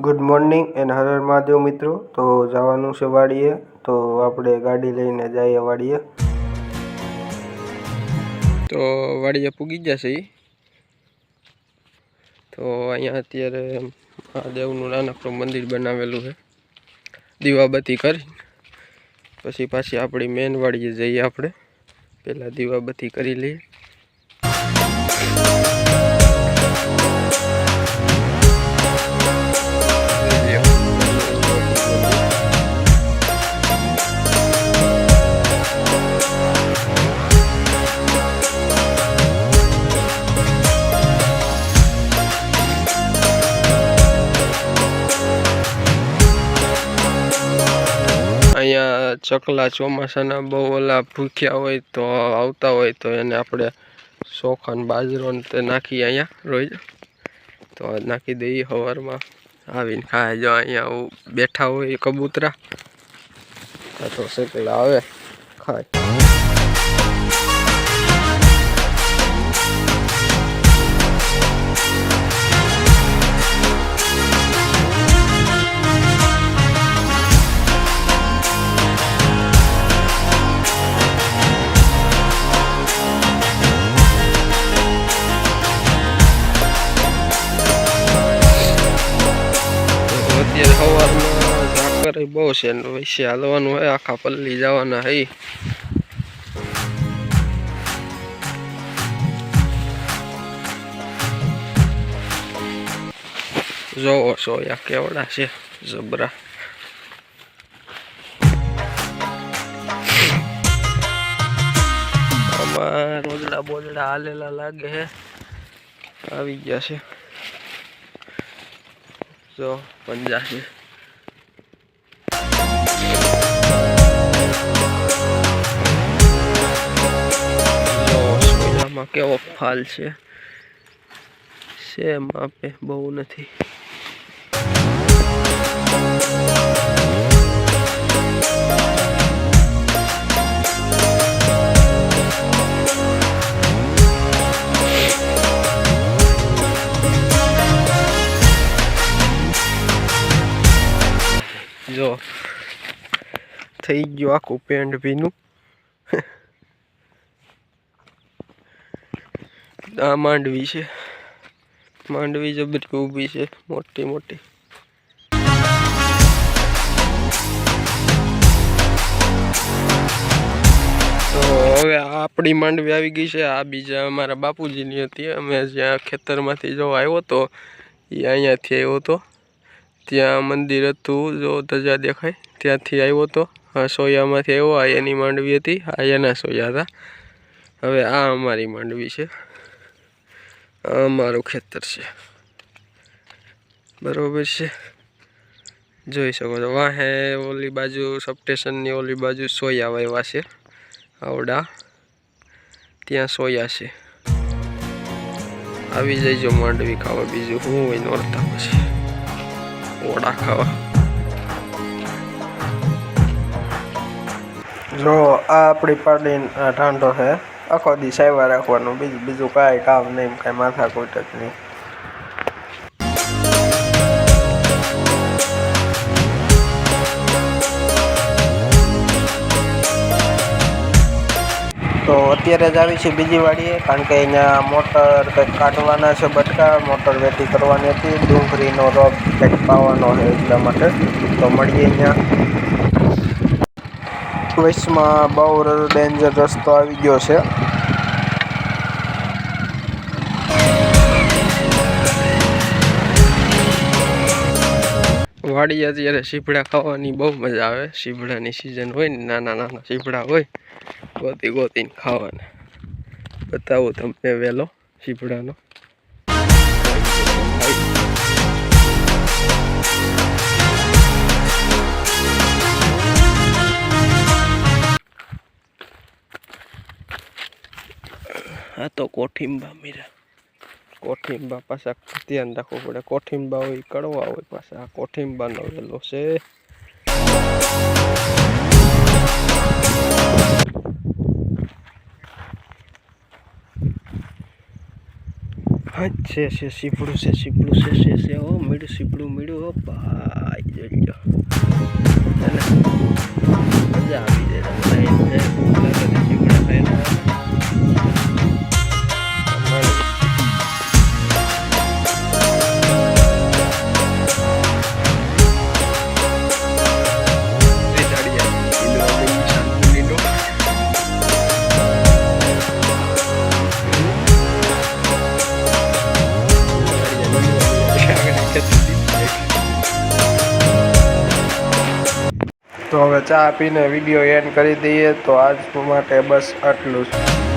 Good morning and Har Har Mahadev મિત્રો। તો જવાનું છે વાડીએ, તો આપણે ગાડી લઈને જઈએ વાડીએ। તો વાડીએ પૂગી જશે। તો અહીંયા અત્યારે મહાદેવનું નાનકડું મંદિર બનાવેલું છે, દીવાબત્તી કરી પછી પાછી આપણી મેન વાડીએ જઈએ। આપણે પહેલાં દીવાબત્તી કરી લઈએ। અહીંયા ચકલા ચોમાસાના બહુ ઓલા ભૂખ્યા હોય તો આવતા હોય તો એને આપણે ચોખા બાજરો તે નાખી અહીંયા રોજ તો નાખી દઈએ। સવારમાં આવીને ખાય। જો અહીંયા બેઠા હોય કબૂતરા તો ચકલા આવે ખાય। સવારમાં ઝાકર બહુ છે, વૈસે હાલવાનું હોય, આખા પલ્લી જવાના હે। જોવો સોયા કેવડા છે જબરા। આમાં રોજડા બોજડા હાલેલા લાગે છે, આવી ગયા છે। જો પંજા છે, સોયામાં કેવો ફાલ છે, સેમ આપે બહુ નથી। જો થઈ ગયું આખું પેન્ટ ભીનું। આ માંડવી છે, માંડવી જબરી ઊભી છે મોટી મોટી। તો હવે આપણી માંડવી આવી ગઈ છે। આ બીજા અમારા બાપુજીની હતી। અમે જ્યાં ખેતરમાંથી જો આવ્યો તો એ અહીંયાથી આવ્યો હતો, ત્યાં મંદિર હતું, જો ધજા દેખાય ત્યાંથી આવ્યો હતો। હા સોયામાંથી આવ્યો, આ એની માંડવી હતી, આ એના સોયા હતા। હવે આ અમારી માંડવી છે, આ અમારું ખેતર છે, બરોબર છે, જોઈ શકો છો। વાહે ઓલી બાજુ સબસ્ટેશનની ઓલી બાજુ સોયા વાવ્યા છે, આવડા ત્યાં સોયા છે। આવી જઈજો માંડવી ખાવા, બીજું હું હોય નોરતા પછી ઓડા ખાવા। જો આ આપણી પાડીને ઠાંડો છે, આખો દી સાયવા રાખવાનું, બીજું કાંઈ કામ નહીં, કાંઈ માથાકૂટ જ નહીં। તો અત્યારે જ આવી છે બીજી વાડીએ, કારણ કે અહીંયા મોટર કંઈક કાઢવાના છે, બટકા મોટર વેટી કરવાની હતી, ડુંગળીનો રોપ કંઈક પાવાનો છે એટલા માટે। તો મળીએ અહીંયા। વચમાં બહુ ડેન્જર રસ્તો આવી ગયો છે। વાડી અત્યારે સીભડા ખાવાની બહુ મજા આવે। સીભડાની સિઝન હોય ને, નાના નાના સીભડા હોય, ગોતી ગોતીને ખાવાના। બતાવું તમને વેલો સીભડાનો। આ તો કોઠીંબા મીરા, કોઠીંબા પાછા ધ્યાન રાખવું પડે, કોઠીંબા હોય કડવા હોય, પાછા આ કોઠીંબાનો વેલો છે। છે સીપડું છે ઓ મીઠું સીપડું મીઠું ઓ ભાઈ જોજો મજા આવી જાય સીપડા ખાઈને તો હવે ચા પીને વિડીયો એન્ડ કરી દઈએ તો આજ માટે બસ આટલું જ.